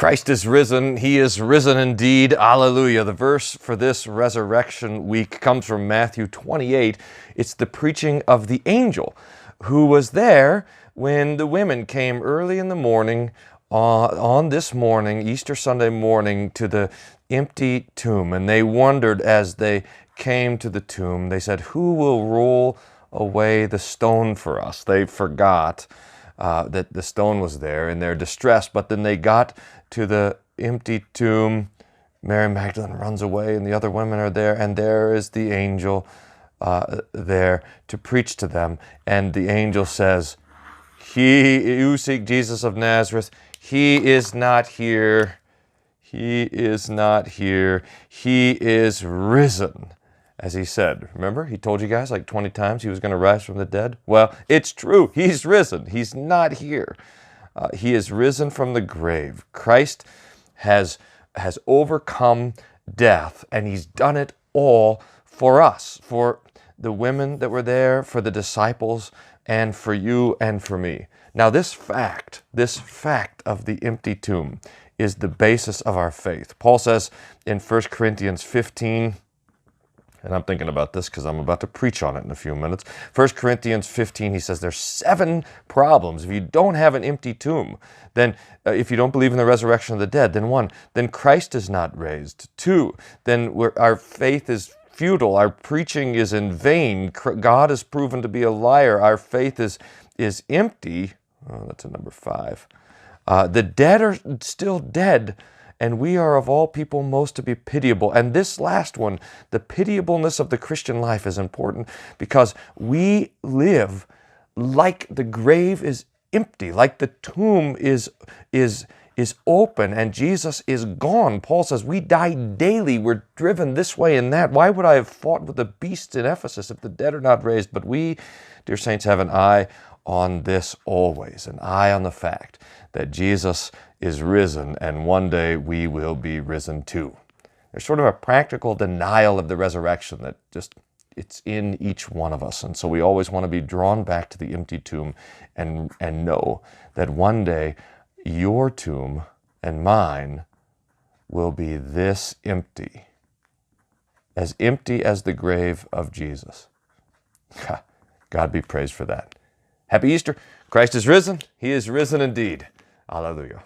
Christ is risen. He is risen indeed. Alleluia. The verse for this resurrection week comes from Matthew 28. It's the preaching of the angel who was there when the women came early in the morning on this morning, Easter Sunday morning, to the empty tomb. And they wondered as they came to the tomb, they said, "Who will roll away the stone for us?" They forgot that the stone was there in their distress. But then they got to the empty tomb. Mary Magdalene runs away and the other women are there, and there is the angel there to preach to them. And the angel says, you seek Jesus of Nazareth. He is not here. He is not here. He is risen, as he said. Remember, he told you guys like 20 times he was going to rise from the dead? Well, it's true. He's risen. He's not here. He is risen from the grave. Christ has overcome death, and he's done it all for us, for the women that were there, for the disciples, and for you and for me. Now, this fact of the empty tomb is the basis of our faith. Paul says in 1 Corinthians 15, and I'm thinking about this because I'm about to preach on it in a few minutes. 1 Corinthians 15, he says there's 7 problems. If you don't have an empty tomb, then if you don't believe in the resurrection of the dead, then 1, then Christ is not raised. 2, then our faith is futile. Our preaching is in vain. God is proven to be a liar. Our faith is empty. Oh, that's a number 5. The dead are still dead, and we are of all people most to be pitiable. And this last one, the pitiableness of the Christian life, is important because we live like the grave is empty, like the tomb is open and Jesus is gone. Paul says we die daily. We're driven this way and that. Why would I have fought with the beasts in Ephesus if the dead are not raised? But we, dear saints, have an eye on this always, an eye on the fact that Jesus is risen, and one day we will be risen too. There's sort of a practical denial of the resurrection that just, it's in each one of us. And so we always want to be drawn back to the empty tomb and know that one day your tomb and mine will be this empty as the grave of Jesus. God be praised for that. Happy Easter. Christ is risen. He is risen indeed. Alleluia.